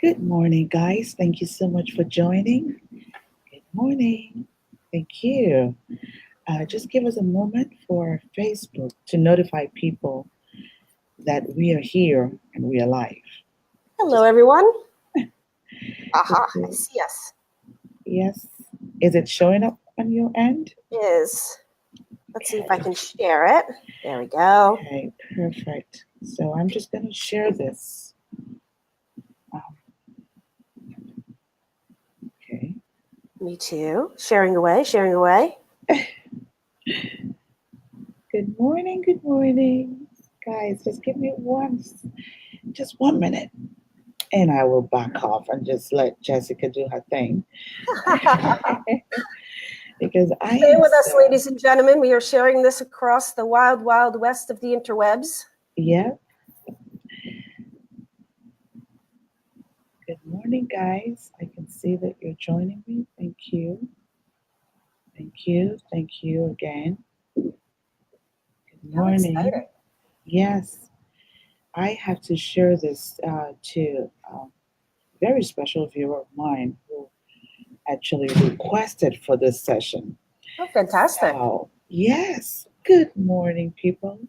Good morning, guys. Thank you so much for joining. Good morning. Thank you. Just give us a moment for Facebook to notify people that we are here and we are live. Hello, Just, everyone. just Aha, I to- see us. yes. Is it showing up on your end? Is Let's see if I Okay. can share it. There we go. Okay. Perfect. So I'm just going to share this. Um, okay. Me too. Sharing away, sharing away. Good morning. Good morning, guys. Just give me just 1 minute, and I will back off and just let Jessica do her thing. Because I Stay am with us, so, ladies and gentlemen. We are sharing this across the wild, wild west of the interwebs. yeah. Good morning, guys. I can see that you're joining me. Thank you. Thank you. Thank you again. Good How morning. exciting. Yes, I have to share this to a very special viewer of mine who actually requested for this session. Oh, fantastic. So, yes. Good morning, people.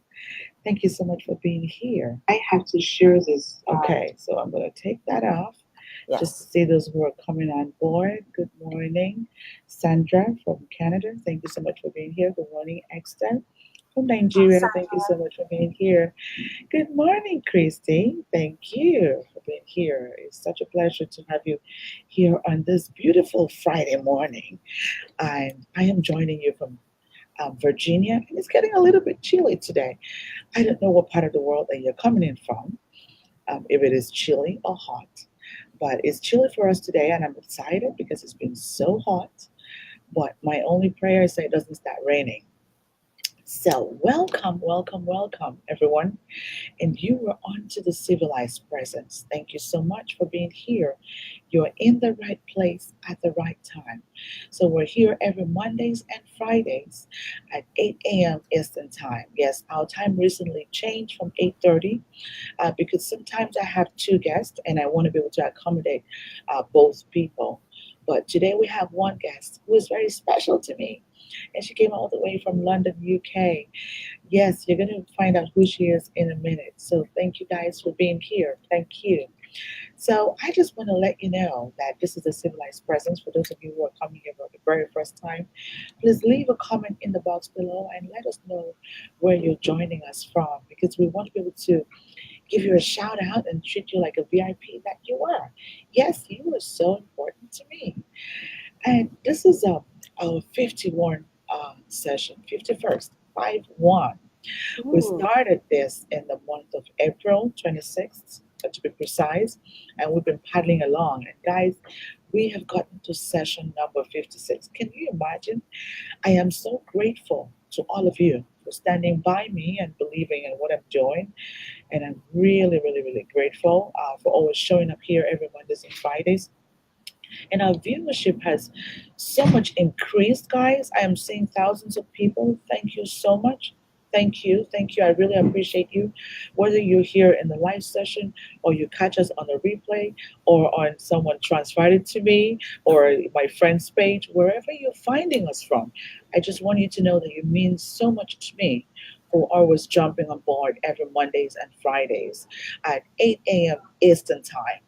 Thank you so much for being here. I have to share this. Okay, so I'm going to take that off just to Yes. see those who are coming on board. Good morning, Sandra from Canada. Thank you so much for being here. Good morning, Exton from Nigeria. Thank you so much for being here. Good morning, Christy. Thank you for being here. It's such a pleasure to have you here on this beautiful Friday morning. I am joining you from Virginia, and it's getting a little bit chilly today. I don't know what part of the world that you're coming in from, if it is chilly or hot, but it's chilly for us today, and I'm excited because it's been so hot. But my only prayer is that it doesn't start raining. So, welcome, welcome, welcome, everyone. And you were on to the Civilized Presence. Thank you so much for being here. You're in the right place at the right time. So we're here every Mondays and Fridays at 8 a.m. Eastern Time. Yes, our time recently changed from 8:30 because sometimes I have two guests and I want to be able to accommodate both people. But today we have one guest who is very special to me, and she came all the way from London, UK. Yes, you're going to find out who she is in a minute. So thank you guys for being here. Thank you. So I just want to let you know that this is a civilized presence. For those of you who are coming here for the very first time, please leave a comment in the box below and let us know where you're joining us from because we want to be able to give you a shout out and treat you like a VIP that you are. Yes, you were so important to me. And this is our 51 session, 51st, 5-1. We Ooh. started this in the month of April 26th, to be precise, and we've been paddling along. And guys, we have gotten to session number 56. Can you imagine? I am so grateful to all of you for standing by me and believing in what I'm doing. And I'm really, really, really grateful for always showing up here every Mondays and Fridays. And our viewership has so much increased, guys. I am seeing thousands of people. Thank you so much. Thank you. Thank you. I really appreciate you. Whether you're here in the live session or you catch us on a replay or on someone transferred it to me or my friend's page, wherever you're finding us from, I just want you to know that you mean so much to me for always jumping on board every Mondays and Fridays at 8 a.m. Eastern Time.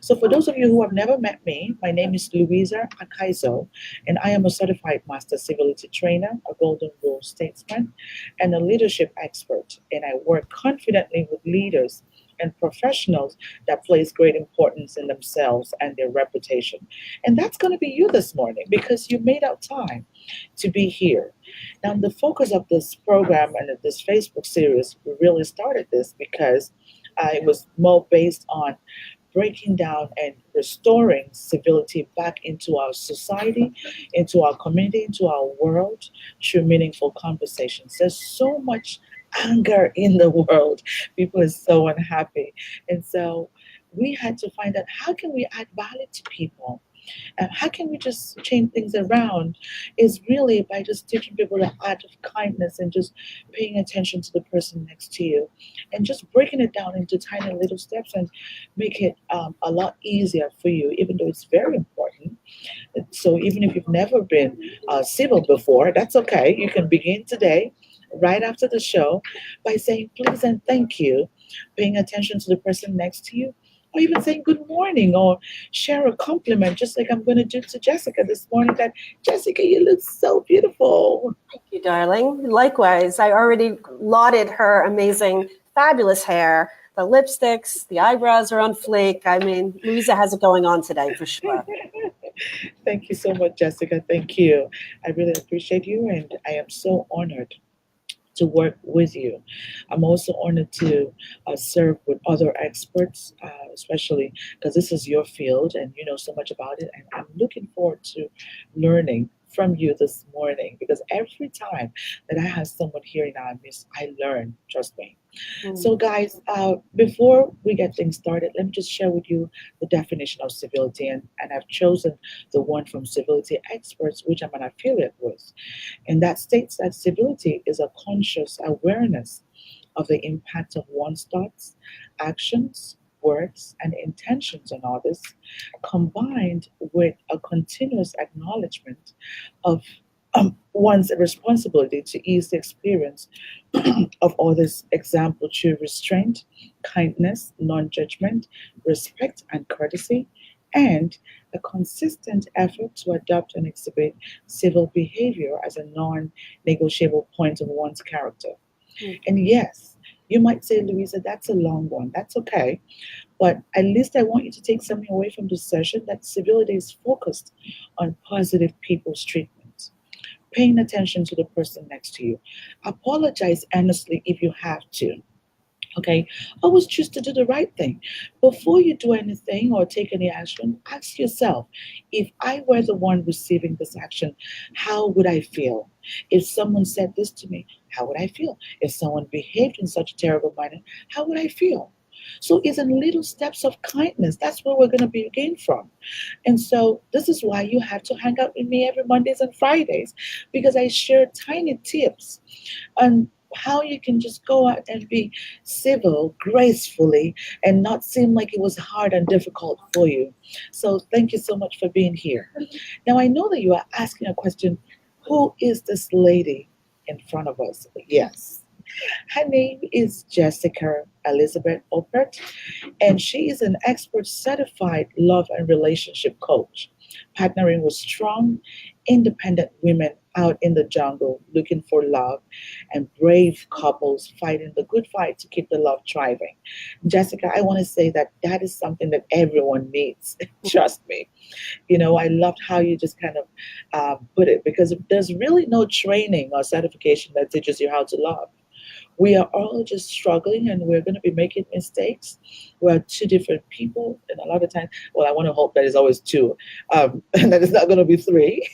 So, for those of you who have never met me, my name is Louisa Akaiso, and I am a certified master civility trainer, a golden rule statesman, and a leadership expert. And I work confidently with leaders and professionals that place great importance in themselves and their reputation. And that's going to be you this morning because you made out time to be here. Now, the focus of this program and of this Facebook series, we really started this because it was more based on breaking down and restoring civility back into our society, into our community, into our world through meaningful conversations. There's so much anger in the world. People are so unhappy. And so we had to find out how can we add value to people How can we just change things around? Is really by just teaching people the art of kindness and just paying attention to the person next to you and just breaking it down into tiny little steps and make it a lot easier for you, even though it's very important. So even if you've never been civil before, that's okay. You can begin today, right after the show, by saying please and thank you, paying attention to the person next to you, or even saying good morning or share a compliment, just like I'm going to do to Jessica this morning. That Jessica, you look so beautiful. Thank you, darling. Likewise, I already lauded her amazing, fabulous hair. The lipsticks, the eyebrows are on fleek. I mean, Louisa has it going on today for sure. Thank you so much, Jessica. Thank you. I really appreciate you, and I am so honored to work with you. I'm also honored to serve with other experts, especially because this is your field and you know so much about it. And I'm looking forward to learning from you this morning because every time that I have someone here in our midst, I learn. Trust me. Mm. So, guys, before we get things started, let me just share with you the definition of civility. And I've chosen the one from Civility Experts, which I'm an affiliate with. And that states that civility is a conscious awareness of the impact of one's thoughts, actions, words, and intentions on others, combined with a continuous acknowledgement of one's responsibility to ease the experience of others. Example through restraint, kindness, non judgment, respect, and courtesy, and a consistent effort to adopt and exhibit civil behavior as a non negotiable point of one's character. Mm. And yes, you might say, Louisa, that's a long one. That's okay. But at least I want you to take something away from this session that civility is focused on positive people's treatment, paying attention to the person next to you. Apologize honestly if you have to. Okay, always choose to do the right thing. Before you do anything or take any action, ask yourself if I were the one receiving this action, how would I feel? If someone said this to me, how would I feel? If someone behaved in such a terrible manner, how would I feel? So it's in little steps of kindness. That's where we're going to begin from. And so this is why you have to hang out with me every Mondays and Fridays because I share tiny tips on how you can just go out and be civil, gracefully, and not seem like it was hard and difficult for you. So thank you so much for being here. Now I know that you are asking a question, who is this lady in front of us? Yes. Her name is Jessica Elizabeth Opert, and she is an expert certified love and relationship coach, partnering with strong, independent women out in the jungle looking for love and brave couples fighting the good fight to keep the love thriving. Jessica, I want to say that that is something that everyone needs. Trust me. You know, I loved how you just kind of put it because there's really no training or certification that teaches you how to love. We are all just struggling and we're going to be making mistakes. We're two different people, and a lot of times, well, I want to hope that it's always two, and that it's not going to be three.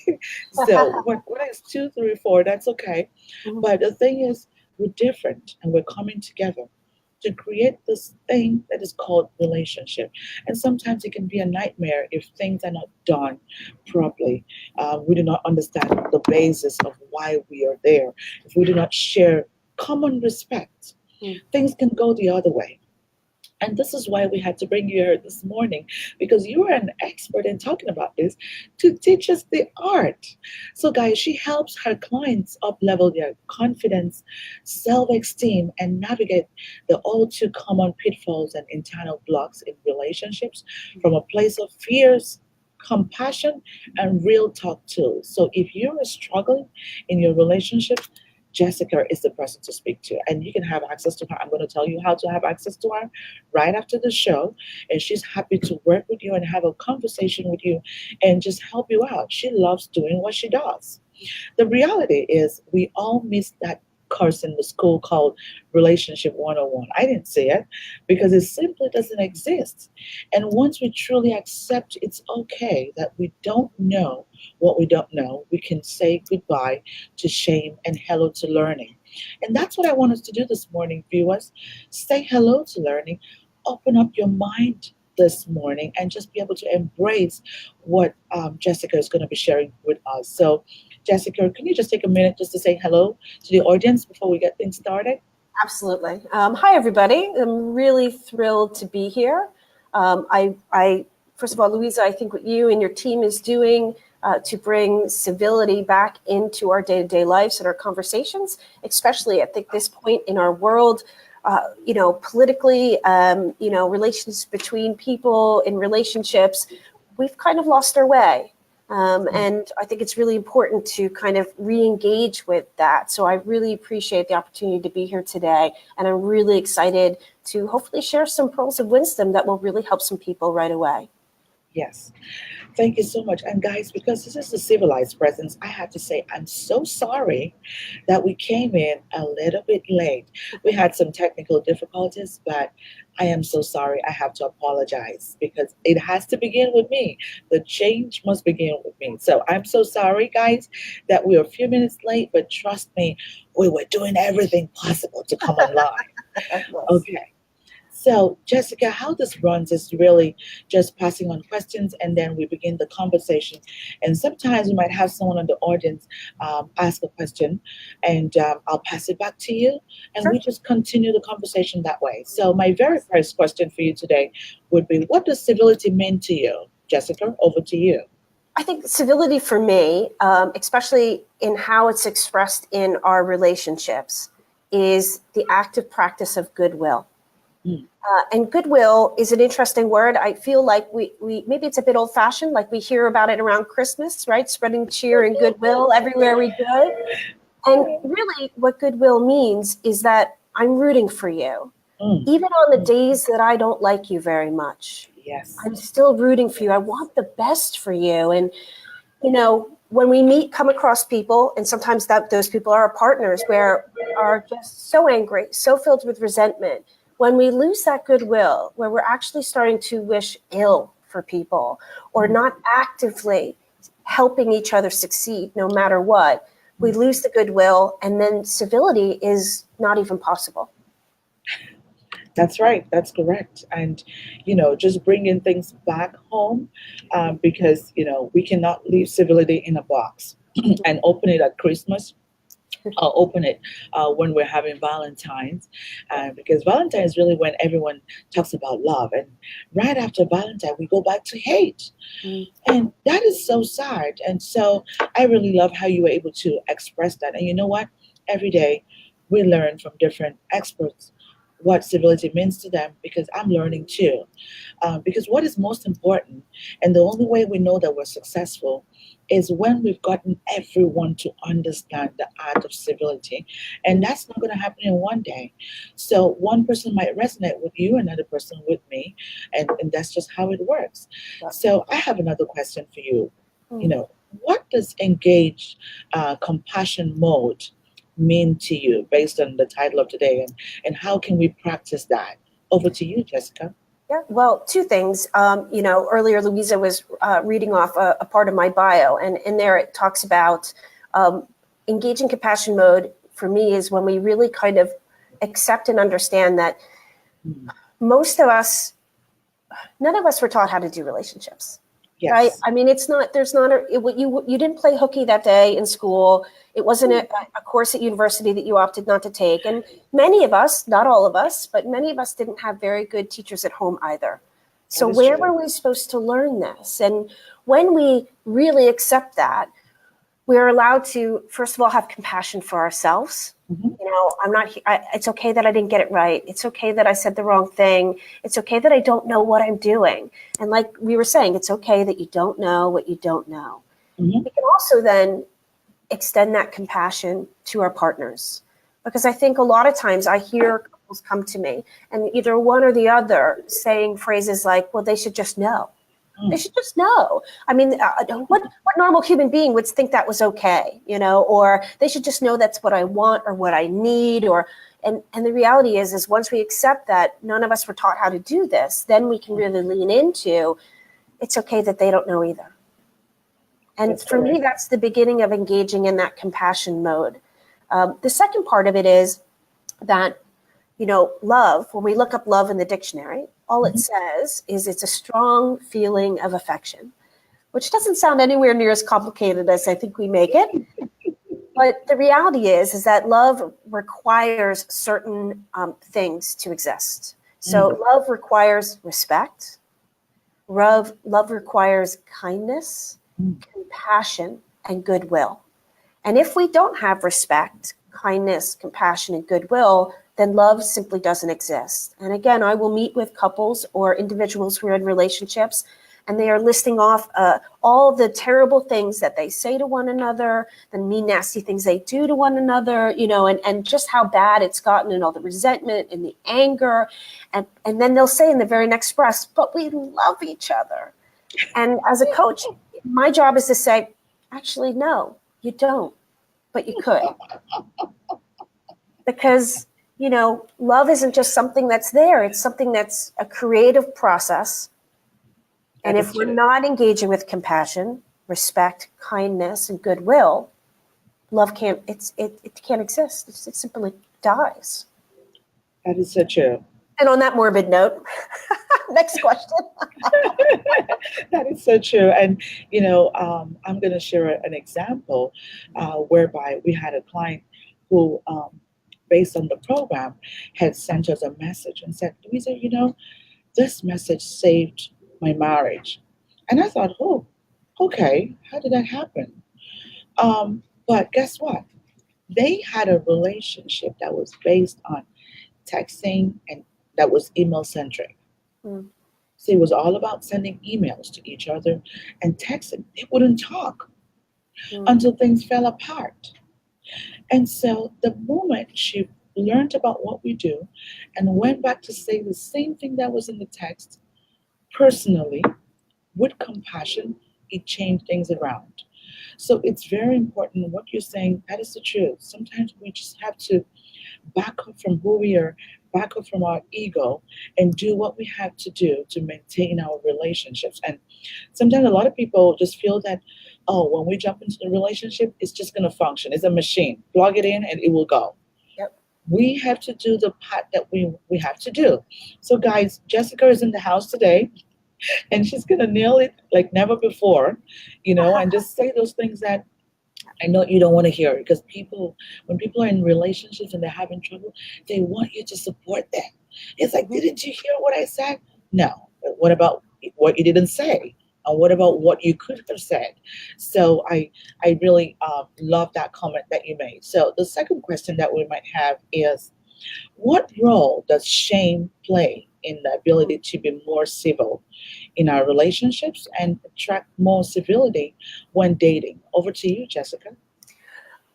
So when it's two, three, four, that's okay. Mhm. But the thing is, we're different and we're coming together to create this thing that is called relationship. And sometimes it can be a nightmare if things are not done properly. We do not understand the basis of why we are there. If we do not share common respect, Mm. things can go the other way. And this is why we had to bring you here this morning because you are an expert in talking about this to teach us the art. So, guys, she helps her clients up level their confidence, self esteem, and navigate the all too common pitfalls and internal blocks in relationships from a place of fears, compassion, and real talk tools. So, if you're struggling in your relationships, Jessica is the person to speak to, and you can have access to her. I'm going to tell you how to have access to her right after the show, and she's happy to work with you and have a conversation with you and just help you out. She loves doing what she does. The reality is, we all miss that course in the school called Relationship 101. I didn't see it because it simply doesn't exist. And once we truly accept it's okay that we don't know what we don't know, we can say goodbye to shame and hello to learning. And that's what I want us to do this morning, viewers. Say hello to learning, open up your mind. this morning and just be able to embrace what Jessica is going to be sharing with us. So, Jessica, can you just take a minute just to say hello to the audience before we get things started? Absolutely. Hi, everybody. I'm really thrilled to be here. First of all, Louisa, I think what you and your team is doing to bring civility back into our day-to-day lives and our conversations, especially at this point in our world, politically, relations between people in relationships, we've kind of lost our way. And I think it's really important to kind of re-engage with that. So I really appreciate the opportunity to be here today. And I'm really excited to hopefully share some pearls of wisdom that will really help some people right away. Yes. Thank you so much. And guys, because this is the civilized presence, I have to say I'm so sorry that we came in a little bit late. We had some technical difficulties, but I am so sorry. I have to apologize because it has to begin with me. The change must begin with me. So I'm so sorry, guys, that we are a few minutes late, but trust me, we were doing everything possible to come online. Yes. Okay. So, Jessica, how this runs is really just passing on questions and then we begin the conversation. And sometimes we might have someone in the audience ask a question and I'll pass it back to you and Sure. we just continue the conversation that way. So, my very first question for you today would be what does civility mean to you? Jessica, over to you. I think civility for me, especially in how it's expressed in our relationships, is the active practice of goodwill. Mm. And goodwill is an interesting word. I feel like we maybe it's a bit old fashioned, like we hear about it around Christmas, right? Spreading cheer and goodwill everywhere we go. And really what goodwill means is that I'm rooting for you. Mm. Even on the days that I don't like you very much, Yes. I'm still rooting for you. I want the best for you. And, when we come across people, and sometimes those people are our partners, where are just so angry, so filled with resentment, when we lose that goodwill, where we're actually starting to wish ill for people or not actively helping each other succeed no matter what, we lose the goodwill and then civility is not even possible. That's right. That's correct. And, just bringing things back home because, we cannot leave civility in a box and open it at Christmas. Open it when we're having Valentine's because Valentine is really when everyone talks about love. And right after Valentine, we go back to hate. And that is so sad. And so I really love how you were able to express that. And you know what? Every day we learn from different experts what civility means to them because I'm learning too. Because what is most important, and the only way we know that we're successful, is when we've gotten everyone to understand the art of civility. And that's not going to happen in one day. So one person might resonate with you, another person with me, and that's just how it works. So I have another question for you. What does engage compassion mode mean to you based on the title of today and how can we practice that? Over to you, Jessica. Yeah, well, two things. Earlier Louisa was reading off a part of my bio, and in there it talks about engaging compassion mode for me is when we really kind of accept and understand that most of us, none of us were taught how to do relationships. Yes. Right? I mean, you didn't play hooky that day in school. It wasn't a course at university that you opted not to take. And many of us, not all of us, but many of us didn't have very good teachers at home either. So where were we supposed to learn this? And when we really accept that, we're allowed to, first of all, have compassion for ourselves. It's okay that I didn't get it right. It's okay that I said the wrong thing. It's okay that I don't know what I'm doing. And like we were saying, it's okay that you don't know what you don't know. We can also then extend that compassion to our partners. Because I think a lot of times I hear couples come to me and either one or the other saying phrases like, well, they should just know. They should just know. I mean, what normal human being would think that was okay, or they should just know that's what I want or what I need, and the reality is once we accept that none of us were taught how to do this, then we can really lean into it's okay that they don't know either. And for me, that's the beginning of engaging in that compassion mode. The second part of it is that love, when we look up love in the dictionary, all it Mhm. says is it's a strong feeling of affection, which doesn't sound anywhere near as complicated as I think we make it. But the reality is that love requires certain things to exist. So Mm. love requires respect. Love requires kindness, Mm. compassion, and goodwill. And if we don't have respect, kindness, compassion, and goodwill, then love simply doesn't exist. And again, I will meet with couples or individuals who are in relationships, and they are listing off all the terrible things that they say to one another, the mean, nasty things they do to one another, and just how bad it's gotten, and all the resentment and the anger. And then they'll say in the very next breath, but we love each other. And as a coach, my job is to say, actually, no, you don't, but you could. Because, love isn't just something that's there, it's something that's a creative process. And That if is we're true. not engaging with compassion, respect, kindness, and goodwill, love it can't exist. It simply dies. That is so true. And on that morbid note, next question. That is so true. And, I'm going to share an example whereby we had a client who, based on the program, had sent us a message and said, Louisa, this message saved my marriage. And I thought, oh, okay, how did that happen? But guess what? They had a relationship that was based on texting and that was email centric. Mm, So it was all about sending emails to each other and texting. They wouldn't talk mm, until things fell apart. And so the moment she learned about what we do and went back to say the same thing that was in the text personally with compassion, it changed things around. So it's very important what you're saying. That is the truth. Sometimes we just have to back up from who we are, back up from our ego, and do what we have to do to maintain our relationships. And sometimes a lot of people just feel that, oh, when we jump into the relationship, it's just going to function. It's a machine. Plug it in and it will go. yep. We have to do the part that we have to do. So, guys, Jessica is in the house today and she's going to nail it like never before, and just say those things that I know you don't want to hear it because when people are in relationships and they're having trouble, they want you to support them. It's like, Mhm. didn't you hear what I said? No. But what about what you didn't say? And what about what you could have said? So I really love that comment that you made. So the second question that we might have is, what role does shame play in the ability to be more civil in our relationships and attract more civility when dating? Over to you, Jessica.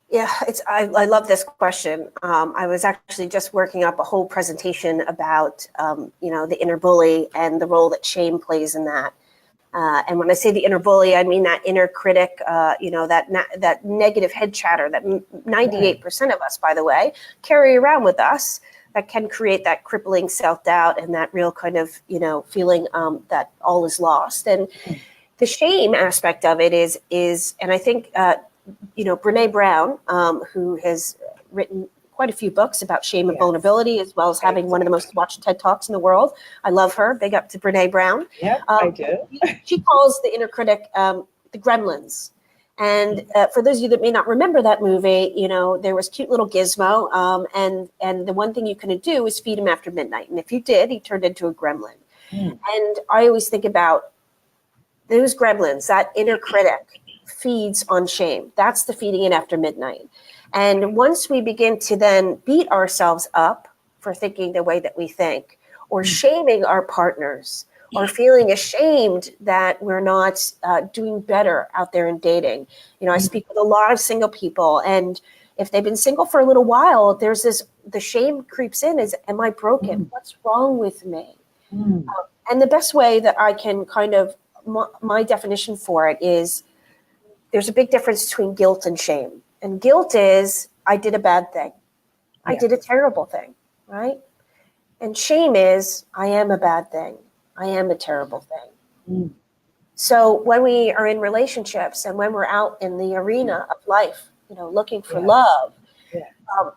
Yeah, I love this question. I was actually just working up a whole presentation about the inner bully and the role that shame plays in that. And when I say the inner bully, I mean that inner critic, that negative head chatter that Right. 98% of us, by the way, carry around with us, that can create that crippling self-doubt and that real kind of feeling that all is lost. And Mm. the shame aspect of it is, and I think Brene Brown, who has written quite a few books about shame and Yes, vulnerability, as well as having one of the exactly. most watched TED Talks in the world. I love her. Big up to Brene Brown. Yep, I Um, do. she calls the inner critic the gremlins. And for those of you that may not remember that movie, there was cute little Gizmo, and the one thing you couldn't do is feed him after midnight. And if you did, he turned into a gremlin. Mm. And I always think about those gremlins, that inner critic feeds on shame. That's the feeding it after midnight. And once we begin to then beat ourselves up for thinking the way that we think, or Mm. shaming our partners, or feeling ashamed that we're not doing better out there in dating. I Mm. speak with a lot of single people, and if they've been single for a little while, the shame creeps in is, am I broken? Mm. What's wrong with me? Mm. And the best way that I can kind of, my definition for it is there's a big difference between guilt and shame. And guilt is, I did a bad thing. I did a Yes. terrible thing, right? And shame is, I am a bad thing. I am a terrible thing. Mm. So when we are in relationships and when we're out in the arena of life, looking for Yes. love, Yes. um,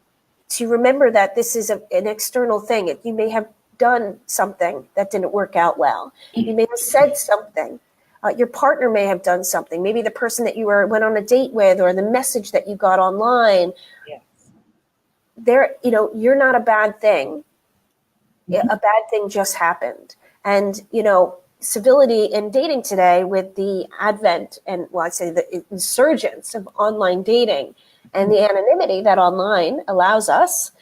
to remember that this is an external thing. You may have done something that didn't work out well. You may have said something. Your partner may have done something. Maybe the person that you went on a date with, or the message that you got online. Yes. You're not a bad thing. Mm-hmm. A bad thing just happened. And, civility in dating today, with the advent and, well, I'd say the insurgence of online dating and the anonymity that online allows us,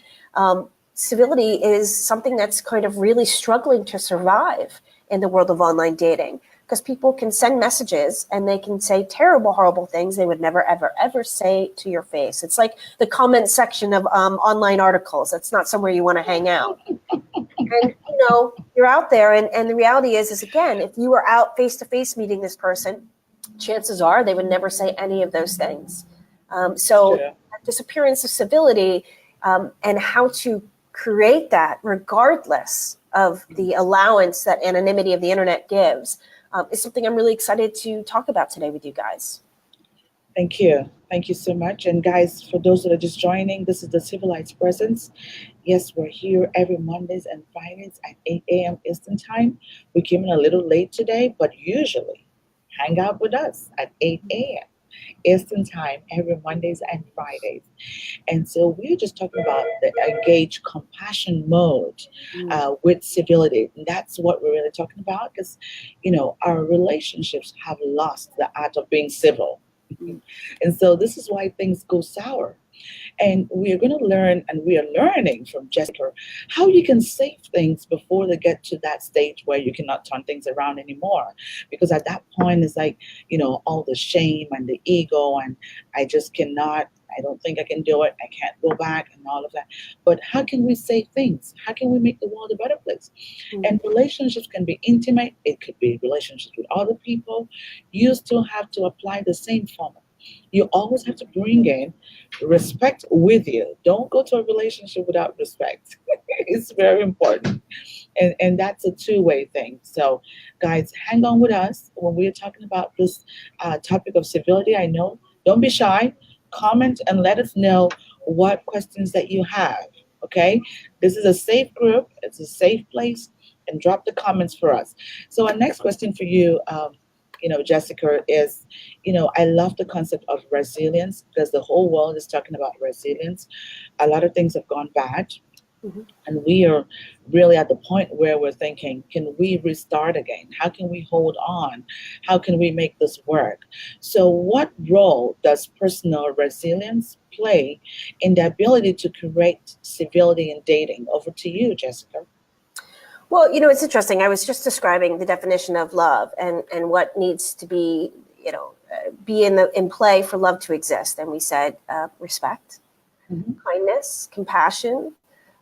civility is something that's kind of really struggling to survive in the world of online dating, because people can send messages and they can say terrible, horrible things they would never, ever, ever say to your face. It's like the comment section of online articles. That's not somewhere you want to hang out. And, you're out there, and the reality is again, if you were out face-to-face meeting this person, chances are they would never say any of those things. So Sure. disappearance of civility, and how to create that regardless of the allowance that anonymity of the internet gives, is something I'm really excited to talk about today with you guys. Thank you. Thank you so much. And guys, for those that are just joining, this is the Civilized Presence. Yes, we're here every Mondays and Fridays at 8 a.m. Eastern Time. We came in a little late today, but usually hang out with us at 8 a.m. Eastern Time every Mondays and Fridays. And so we're just talking about the engage compassion mode with civility. And that's what we're really talking about, because, our relationships have lost the art of being civil. And so this is why things go sour. And we are going to learn, and we are learning from Jessica, how you can save things before they get to that stage where you cannot turn things around anymore. Because at that point, it's like, all the shame and the ego, and I just cannot, I don't think I can do it, I can't go back, and all of that. But how can we save things? How can we make the world a better place? And relationships can be intimate, it could be relationships with other people. You still have to apply the same formula. You always have to bring in respect with you. Don't go to a relationship without respect. It's very important. And that's a two-way thing. So, guys, hang on with us when we're talking about this topic of civility. I know, don't be shy. Comment and let us know what questions that you have. Okay? This is a safe group, it's a safe place, and drop the comments for us. So, our next question for you, Jessica, is, I love the concept of resilience, because the whole world is talking about resilience. A lot of things have gone bad, and we are really at the point where we're thinking, can we restart again? How can we hold on? How can we make this work? So, what role does personal resilience play in the ability to create civility in dating? Over to you, Jessica. Well, it's interesting. I was just describing the definition of love and what needs to be, be in play for love to exist. And we said respect, kindness, compassion,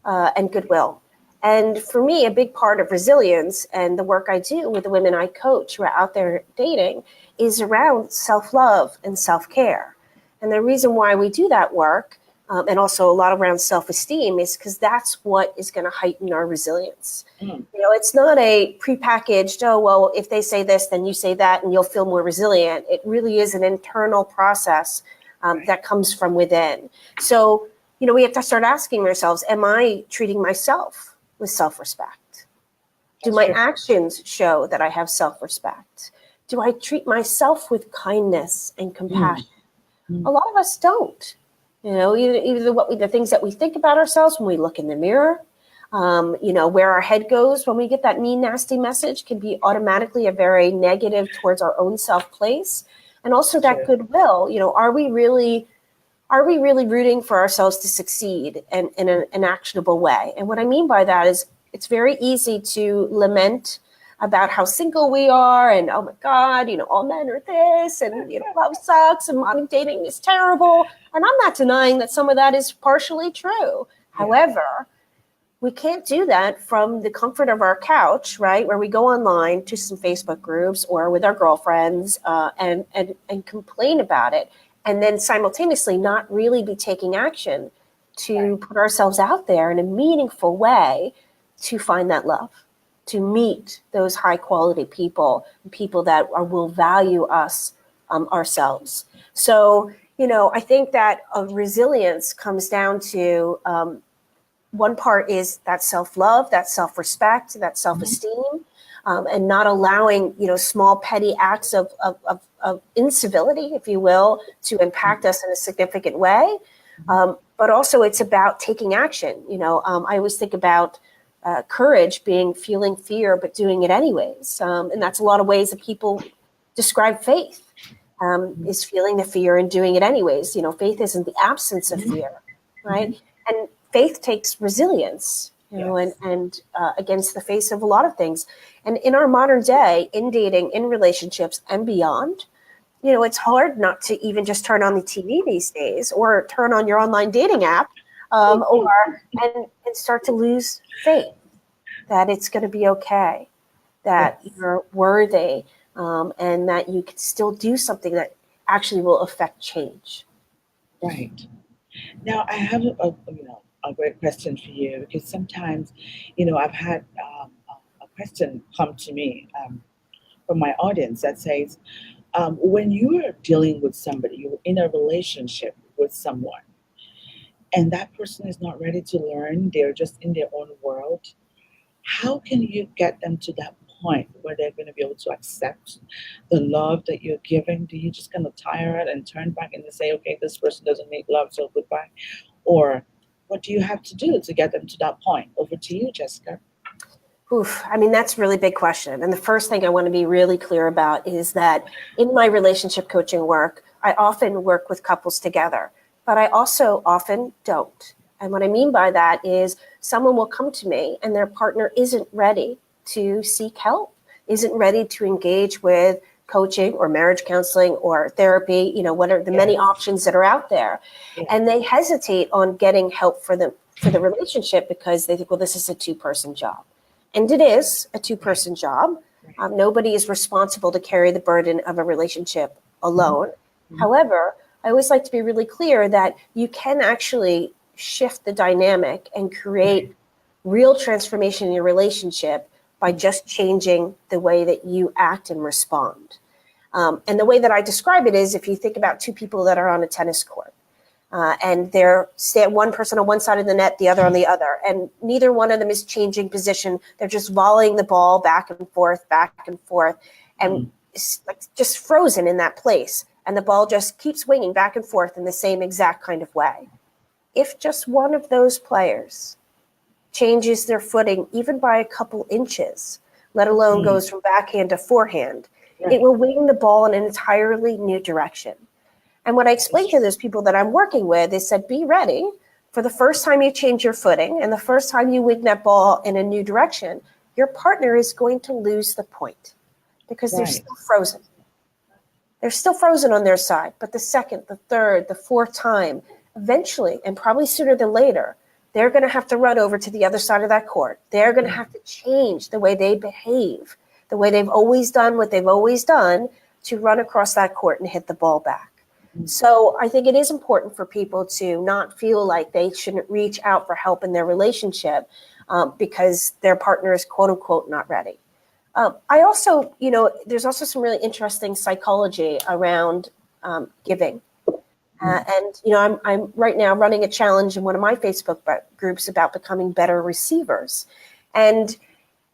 and goodwill. And for me, a big part of resilience and the work I do with the women I coach who are out there dating is around self-love and self-care. And the reason why we do that work, and also a lot around self-esteem, is because that's what is going to heighten our resilience. It's not a prepackaged, oh, well, if they say this, then you say that, and you'll feel more resilient. It really is an internal process that comes from within. So, we have to start asking ourselves, am I treating myself with self-respect? Do my actions show that I have self-respect? Do I treat myself with kindness and compassion? A lot of us don't. Either the things that we think about ourselves when we look in the mirror, where our head goes when we get that mean, nasty message can be automatically a very negative towards our own self place. And also that goodwill, are we really rooting for ourselves to succeed in an actionable way? And what I mean by that is it's very easy to lament about how single we are, and oh my God, all men are this, and love sucks, and modern dating is terrible. And I'm not denying that some of that is partially true. However, we can't do that from the comfort of our couch, right? Where we go online to some Facebook groups or with our girlfriends and complain about it, and then simultaneously not really be taking action to put ourselves out there in a meaningful way to find that love, to meet those high quality people that will value us ourselves. So, I think that resilience comes down to one part is that self-love, that self-respect, that self-esteem, and not allowing, small petty acts of incivility, if you will, to impact us in a significant way. But also it's about taking action. I always think about courage being feeling fear, but doing it anyways. And that's a lot of ways that people describe faith, is feeling the fear and doing it anyways. Faith isn't the absence of fear, right? And faith takes resilience, and against the face of a lot of things. And in our modern day, in dating, in relationships, and beyond, it's hard not to even just turn on the TV these days or turn on your online dating app, and start to lose faith that it's going to be okay, that you're worthy, and that you can still do something that actually will affect change. Right. Now, I have a great question for you because sometimes, I've had a question come to me from my audience that says, when you are dealing with somebody, you're in a relationship with someone, and that person is not ready to learn, they're just in their own world. How can you get them to that point where they're going to be able to accept the love that you're giving? Do you just kind of tire it and turn back and say, okay, this person doesn't need love, so goodbye? Or what do you have to do to get them to that point? Over to you, Jessica. Oof, that's a really big question. And the first thing I want to be really clear about is that in my relationship coaching work, I often work with couples together, but I also often don't. And what I mean by that is someone will come to me and their partner isn't ready to seek help, isn't ready to engage with coaching or marriage counseling or therapy, what are the many options that are out there. Yeah. And they hesitate on getting help for the relationship because they think, well, this is a two-person job. And it is a two-person job. Nobody is responsible to carry the burden of a relationship alone. However, I always like to be really clear that you can actually shift the dynamic and create real transformation in your relationship by just changing the way that you act and respond. And the way that I describe it is if you think about two people that are on a tennis court, and they're one person on one side of the net, the other on the other, and neither one of them is changing position. They're just volleying the ball back and forth, and it's like just frozen in that place. And the ball just keeps swinging back and forth in the same exact kind of way. If just one of those players changes their footing, even by a couple inches, let alone goes from backhand to forehand, it will wing the ball in an entirely new direction. And what I explain to those people that I'm working with is that be ready for the first time you change your footing and the first time you wing that ball in a new direction, your partner is going to lose the point because they're still frozen. They're still frozen on their side. But the second, the third, the fourth time, eventually, and probably sooner than later, they're going to have to run over to the other side of that court. They're going to have to change the way they behave, the way they've always done what they've always done to run across that court and hit the ball back. So I think it is important for people to not feel like they shouldn't reach out for help in their relationship because their partner is quote unquote not ready. I also, there's also some really interesting psychology around giving. I'm right now running a challenge in one of my Facebook groups about becoming better receivers. And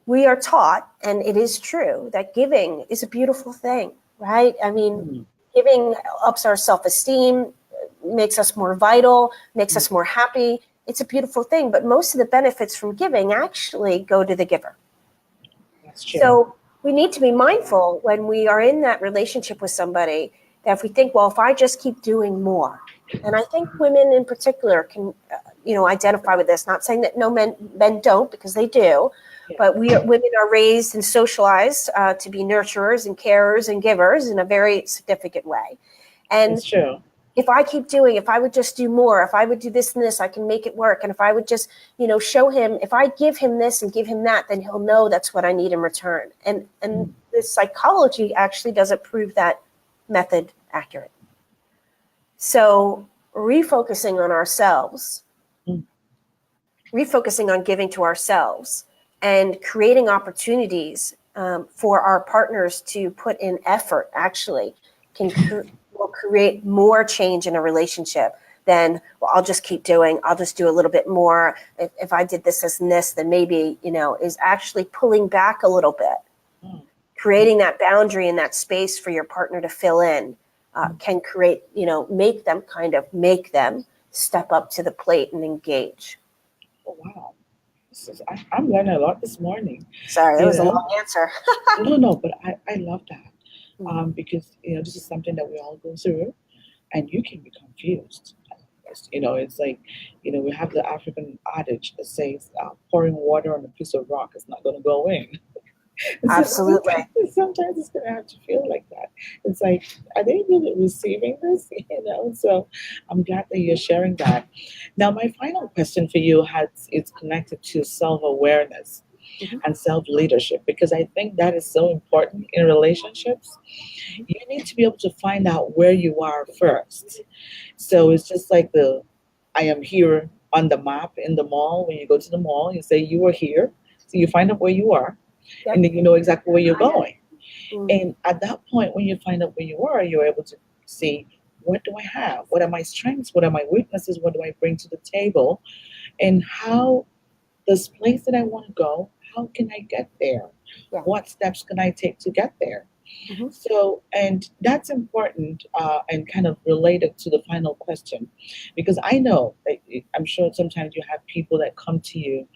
we are taught, and it is true, that giving is a beautiful thing, right? Giving ups our self-esteem, makes us more vital, makes us more happy. It's a beautiful thing, but most of the benefits from giving actually go to the giver. That's true. So we need to be mindful when we are in that relationship with somebody that if we think, well, if I just keep doing more, and I think women in particular can, identify with this, not saying that no men don't, because they do, but women are raised and socialized to be nurturers and carers and givers in a very significant way. And That's true. if I would just do more, if I would do this and this, I can make it work. And if I would just, show him, if I give him this and give him that, then he'll know that's what I need in return. And the psychology actually doesn't prove that method accurate. So refocusing on ourselves, refocusing on giving to ourselves and creating opportunities for our partners to put in effort actually can will create more change in a relationship than, well, I'll just keep doing, I'll just do a little bit more. If I did this and this, then maybe, is actually pulling back a little bit, Mm. creating that boundary and that space for your partner to fill in, can create, make them step up to the plate and engage. Oh, wow. I'm learning a lot this morning. Sorry, that You was a know, long answer. no, but I love that. Because this is something that we all go through, and you can be confused. It's like, we have the African adage that says, pouring water on a piece of rock is not going to go in. So Absolutely. sometimes it's going to have to feel like that. It's like, are they really receiving this? So I'm glad that you're sharing that. Now, my final question for you it's connected to self awareness Mhm. and self leadership, because I think that is so important in relationships. You need to be able to find out where you are first. So it's just like I am here on the map in the mall. When you go to the mall, you say you are here. So you find out where you are, and Yep. then you know exactly where you're going. Mm. And at that point, when you find out where you are, you're able to see, what do I have? What are my strengths? What are my weaknesses? What do I bring to the table? And how this place that I want to go, how can I get there? Yeah. What steps can I take to get there? Mhm. So, and that's important, and kind of related to the final question, because I know that I'm sure sometimes you have people that come to you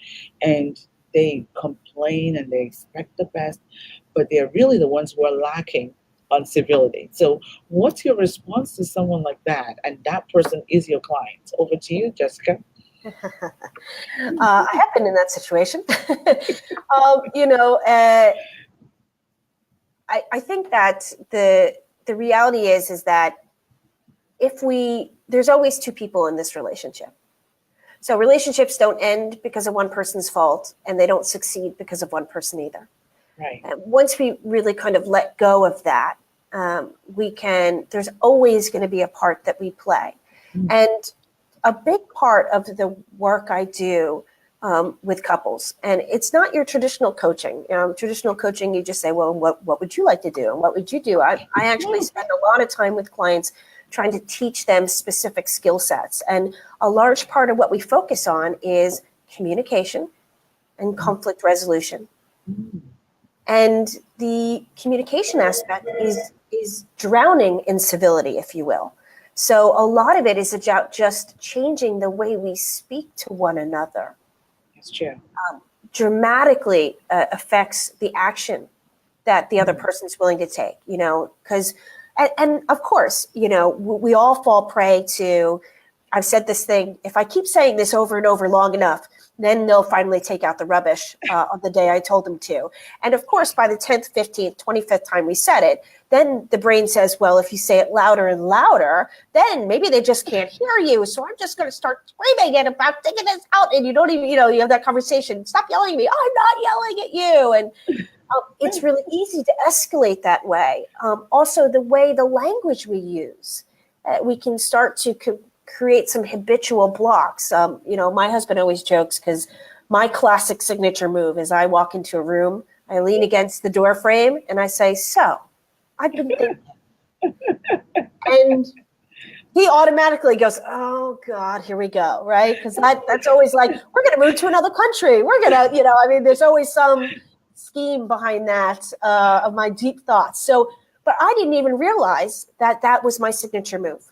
and they complain and they expect the best, but they're really the ones who are lacking on civility. So, what's your response to someone like that? And that person is your client. Over to you, Jessica. I have been in that situation. um, you know, uh, I think that the reality is that there's always two people in this relationship. So relationships don't end because of one person's fault, and they don't succeed because of one person either. Right. And once we really kind of let go of that, there's always going to be a part that we play. Mm. And a big part of the work I do with couples, and it's not your traditional coaching. Traditional coaching, you just say, well, what would you like to do? And what would you do? I actually spend a lot of time with clients trying to teach them specific skill sets. And a large part of what we focus on is communication and conflict resolution. Mm. And the communication aspect is drowning in civility, if you will. So a lot of it is about just changing the way we speak to one another. That's true. Dramatically affects the action that the other Mm. person's willing to take, because, and of course, we all fall prey to, I've said this thing, if I keep saying this over and over long enough, then they'll finally take out the rubbish on the day I told them to. And of course, by the 10th, 15th, 25th time we said it, then the brain says, well, if you say it louder and louder, then maybe they just can't hear you. So I'm just going to start screaming and about taking this out. And you don't even, you have that conversation. Stop yelling at me. I'm not yelling at you. And it's really easy to escalate that way. Also, the way the language we use, we can start to create some habitual blocks. My husband always jokes because my classic signature move is I walk into a room, I lean against the door frame, and I say, "So, I've been thinking," and he automatically goes, "Oh God, here we go!" Right? Because that's always like, we're going to move to another country. We're going to, there's always some scheme behind that of my deep thoughts. So, but I didn't even realize that was my signature move.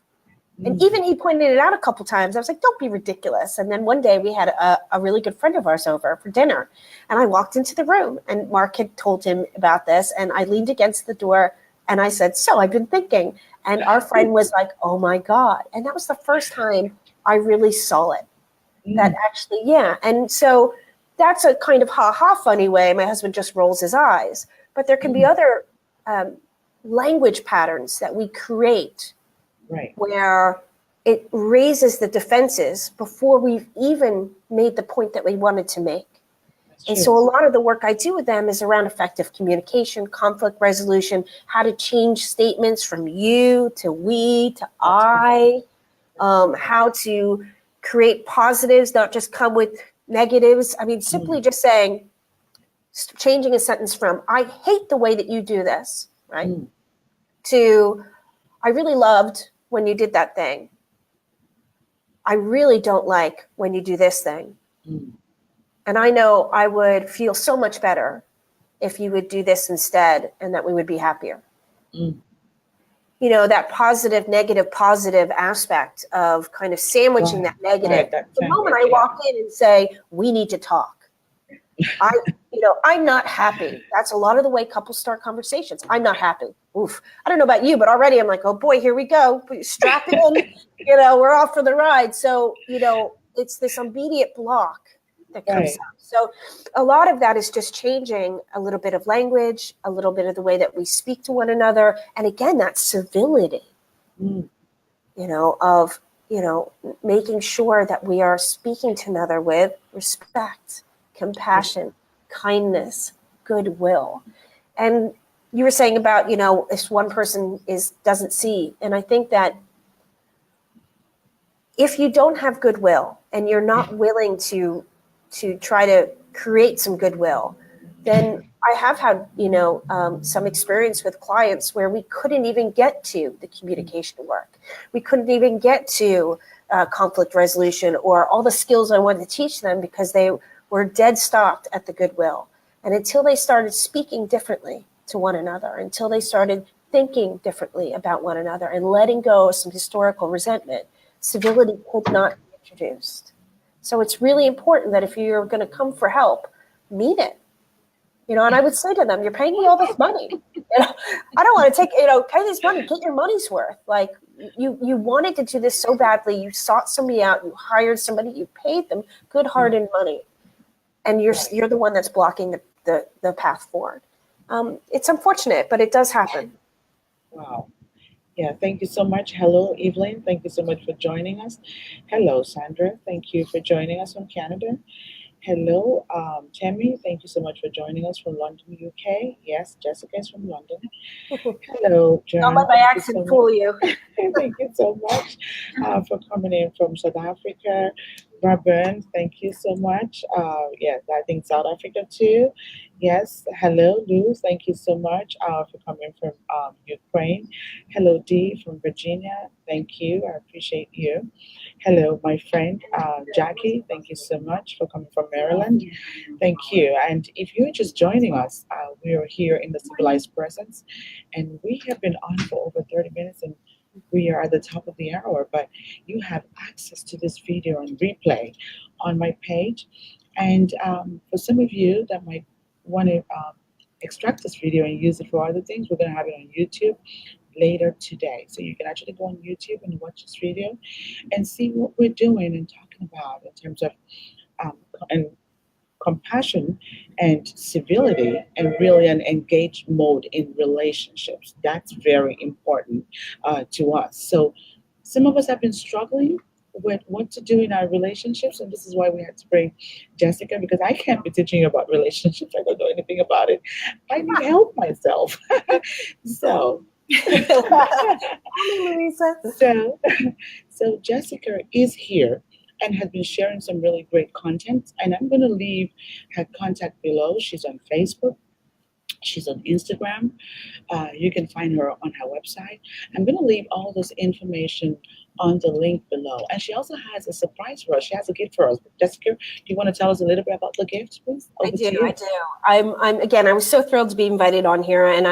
And Mm. even he pointed it out a couple times. I was like, don't be ridiculous. And then one day we had a really good friend of ours over for dinner. And I walked into the room and Mark had told him about this. And I leaned against the door and I said, so I've been thinking. And our friend was like, oh my God. And that was the first time I really saw it. That Mm. actually, yeah. And so that's a kind of ha-ha funny way. My husband just rolls his eyes. But there can be Mm. other language patterns that we create Right. where it raises the defenses before we've even made the point that we wanted to make. That's And true. so a lot of the work I do with them is around effective communication, conflict resolution, how to change statements from you to we to That's I, good. how to create positives, not just come with negatives. I mean, simply Mm. just saying, changing a sentence from, I hate the way that you do this, right? Mm. To, I really loved when you did that thing. I really don't like when you do this thing. Mm. And I know I would feel so much better if you would do this instead, and that we would be happier. Mm. You know, that positive, negative, positive aspect of kind of sandwiching that negative. Right, that The moment sandwich, I yeah. walk in and say, we need to talk, I'm not happy. That's a lot of the way couples start conversations. I'm not happy. Oof. I don't know about you, but already I'm like, oh boy, here we go. Strap in. We're off for the ride. So, it's this immediate block that comes Right. up. So a lot of that is just changing a little bit of language, a little bit of the way that we speak to one another. And again, that civility, Mm. of, making sure that we are speaking to another with respect, compassion, kindness, goodwill. And you were saying about, if one person doesn't see. And I think that if you don't have goodwill and you're not willing to try to create some goodwill, then I have had, some experience with clients where we couldn't even get to the communication work. We couldn't even get to conflict resolution or all the skills I wanted to teach them because they were dead stopped at the goodwill. And until they started speaking differently to one another, until they started thinking differently about one another and letting go of some historical resentment, civility could not be introduced. So it's really important that if you're going to come for help, mean it. And I would say to them, you're paying me all this money. I don't want to pay this money, get your money's worth. Like you wanted to do this so badly. You sought somebody out, you hired somebody, you paid them good hard-earned money. And you're the one that's blocking the path forward. It's unfortunate, but it does happen. Wow. Yeah, thank you so much. Hello, Evelyn. Thank you so much for joining us. Hello, Sandra. Thank you for joining us from Canada. Hello, Tammy. Thank you so much for joining us from London, UK. Yes, Jessica is from London. Hello, Don't John. let my Thank you so accent much. fool you. Thank you so much for coming in from South Africa. Robin, thank you so much. Yes, I think South Africa too. Yes, hello, Lou. Thank you so much for coming from Ukraine. Hello, Dee from Virginia. Thank you. I appreciate you. Hello, my friend Jackie. Thank you so much for coming from Maryland. Thank you. And if you're just joining us, we are here in the Civilized Presence, and we have been on for over 30 minutes, and we are at the top of the hour. But you have access to this video on replay on my page. And for some of you that might want to extract this video and use it for other things, we're going to have it on YouTube later today. So you can actually go on YouTube and watch this video and see what we're doing and talking about in terms of and compassion and civility and really an engaged mode in relationships. That's very important to us. So some of us have been struggling with what to do in our relationships, and this is why we had to bring Jessica, because I can't be teaching you about relationships. I don't know anything about it. I need help myself. so Louisa. so so Jessica is here and has been sharing some really great content, and I'm going to leave her contact below. She's on Facebook, she's on Instagram. You can find her on her website. I'm going to leave all this information on the link below. And she also has a surprise for us. She has a gift for us. Jessica, do you want to tell us a little bit about the gift, please? I Over to do. you. I do. I was so thrilled to be invited on here, and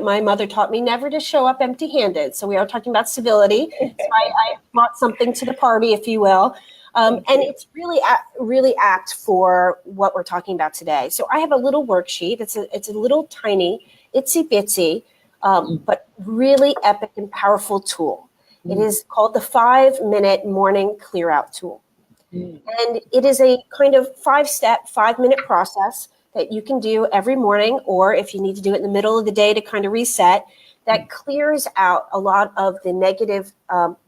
my mother taught me never to show up empty-handed. So we are talking about civility. So I brought something to the party, if you will. And it's really apt for what we're talking about today. So I have a little worksheet. It's a little tiny, itsy bitsy, but really epic and powerful tool. It is called the 5-minute morning clear out tool. And it is a kind of 5-step, 5-minute process that you can do every morning, or if you need to do it in the middle of the day to kind of reset, that clears out a lot of the negative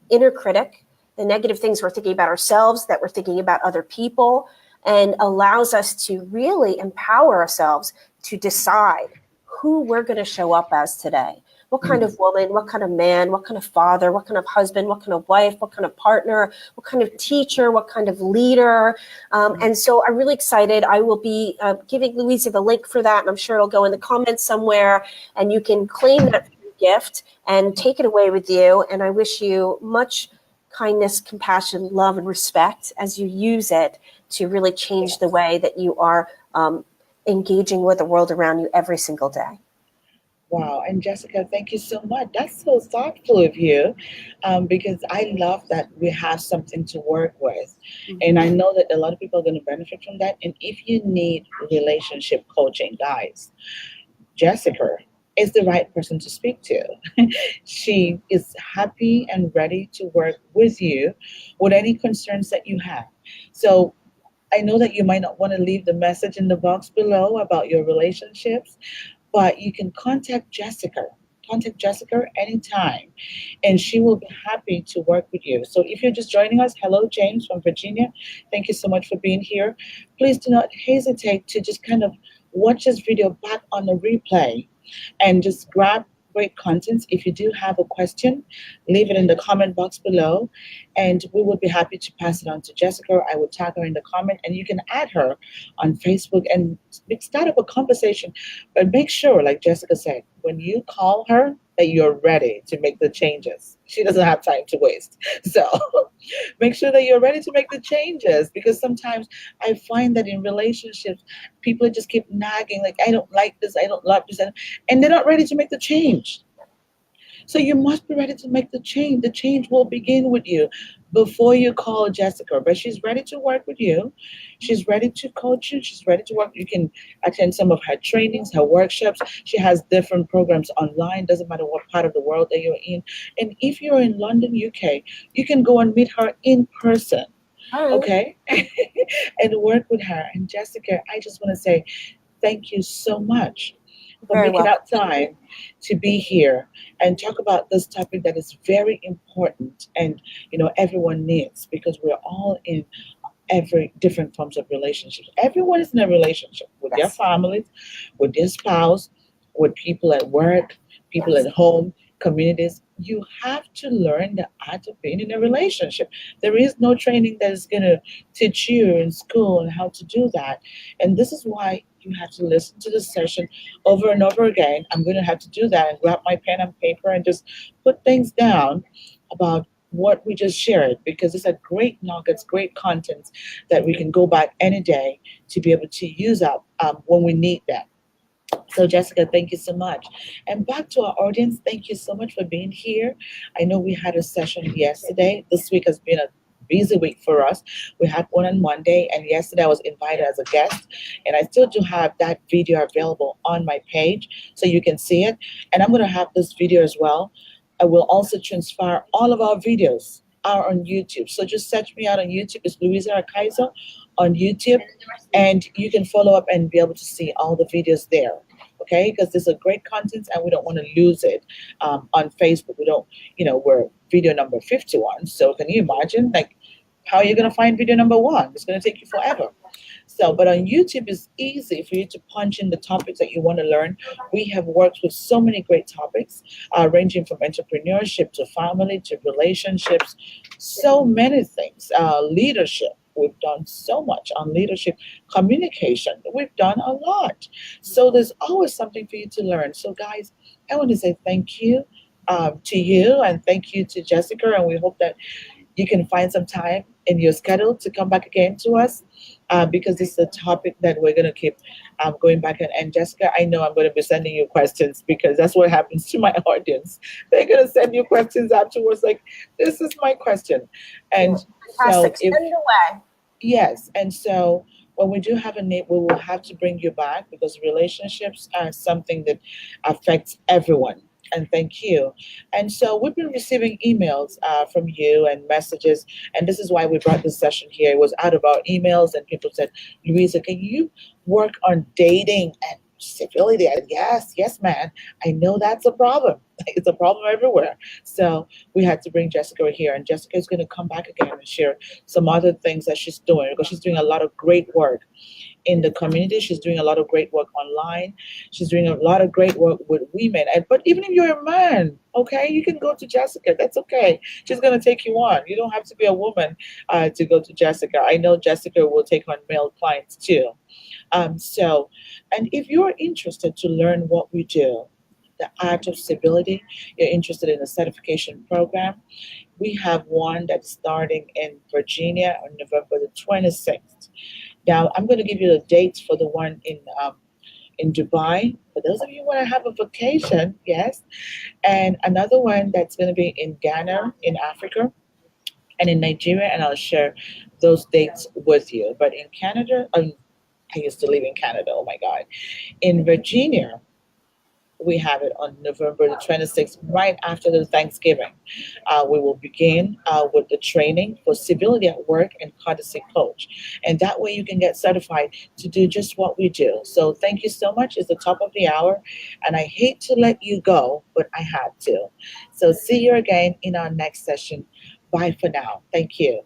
inner critic, the negative things we're thinking about ourselves, that we're thinking about other people, and allows us to really empower ourselves to decide who we're going to show up as today. What kind of woman, what kind of man, what kind of father, what kind of husband, what kind of wife, what kind of partner, what kind of teacher, what kind of leader. And so I'm really excited. I will be giving Louisa the link for that, and I'm sure it'll go in the comments somewhere, and you can claim that for gift and take it away with you. And I wish you much kindness, compassion, love, and respect as you use it to really change the Yes. way that you are engaging with the world around you every single day. Wow. And Jessica, thank you so much. That's so thoughtful of you, because I love that we have something to work with. And I Mhm. know that a lot of people are going to benefit from that. And if you need relationship coaching, guys, Jessica is the right person to speak to. She is happy and ready to work with you with any concerns that you have. So I know that you might not want to leave the message in the box below about your relationships, but you can contact Jessica. Contact Jessica anytime, and she will be happy to work with you. So if you're just joining us, hello, James from Virginia. Thank you so much for being here. Please do not hesitate to just kind of watch this video back on the replay and just grab great content. If you do have a question, leave it in the comment box below, and we would be happy to pass it on to Jessica. I will tag her in the comment, and you can add her on Facebook and start up a conversation. But make sure, like Jessica said, when you call her, that you're ready to make the changes. She doesn't have time to waste. So make sure that you're ready to make the changes, because sometimes I find that in relationships, people just keep nagging, like, I don't like this, I don't love this, and they're not ready to make the change. So you must be ready to make the change. The change will begin with you before you call Jessica. But she's ready to work with you. She's ready to coach you. She's ready to work. You can attend some of her trainings, her workshops. She has different programs online. Doesn't matter what part of the world that you're in. And if you're in London, UK, you can go and meet her in person. All right. Okay? And work with her. And Jessica, I just want to say thank you so much for Very making welcome. out time to be here and talk about this topic that is very important, and everyone needs, because we're all in every different forms of relationships. Everyone is in a relationship with their Yes. families, with their spouse, with people at work, people at Yes. home, communities. You have to learn the art of being in a relationship. There is no training that is going to teach you in school on how to do that. And this is why you have to listen to the session over and over again. I'm going to have to do that and grab my pen and paper and just put things down about what we just shared, because it's a great nuggets, great content that we can go back any day to be able to use up when we need them. So, Jessica, thank you so much. And back to our audience, thank you so much for being here. I know we had a session yesterday. This week has been a busy week for us. We had one on Monday, and yesterday I was invited as a guest. And I still do have that video available on my page so you can see it. And I'm going to have this video as well. I will also transfer all of our videos are on YouTube. So just search me out on YouTube. It's Louisa Akaiso on YouTube, and you can follow up and be able to see all the videos there. Okay, because there's a great content and we don't want to lose it on Facebook. We don't, we're video number 51. So can you imagine, like, how are you going to find video number one? It's going to take you forever. So, but on YouTube, it's easy for you to punch in the topics that you want to learn. We have worked with so many great topics, ranging from entrepreneurship to family to relationships, so many things. Leadership. We've done so much on leadership, communication. We've done a lot. So there's always something for you to learn. So, guys, I want to say thank you to you, and thank you to Jessica. And we hope that you can find some time in your schedule to come back again to us, because this is a topic that we're going to keep going back. And Jessica, I know I'm going to be sending you questions, because that's what happens to my audience. They're going to send you questions afterwards, like, this is my question. And so, Fantastic. if Send it away. yes, and so when we do have a need, we will have to bring you back, because relationships are something that affects everyone. And thank you. And so we've been receiving emails from you and messages, and this is why we brought this session here. It was out of our emails, and people said, Louisa, can you work on dating and civility? And yes, yes, man. I know that's a problem. It's a problem everywhere. So we had to bring Jessica here, and Jessica is going to come back again and share some other things that she's doing, because she's doing a lot of great work in the community. She's doing a lot of great work online. She's doing a lot of great work with women. And but even if you're a man, okay, you can go to Jessica. That's okay. She's gonna take you on. You don't have to be a woman to go to Jessica. I know Jessica will take on male clients too. So, and if you're interested to learn what we do, the art of civility, you're interested in a certification program, we have one that's starting in Virginia on November the 26th. Now, I'm going to give you the dates for the one in Dubai. For those of you who want to have a vacation, yes, and another one that's going to be in Ghana, in Africa, and in Nigeria, and I'll share those dates with you. But in Canada, I used to live in Canada. Oh my God! In Virginia, we have it on November the 26th, right after the Thanksgiving. We will begin with the training for civility at work and courtesy coach. And that way you can get certified to do just what we do. So thank you so much. It's the top of the hour. And I hate to let you go, but I had to. So see you again in our next session. Bye for now. Thank you.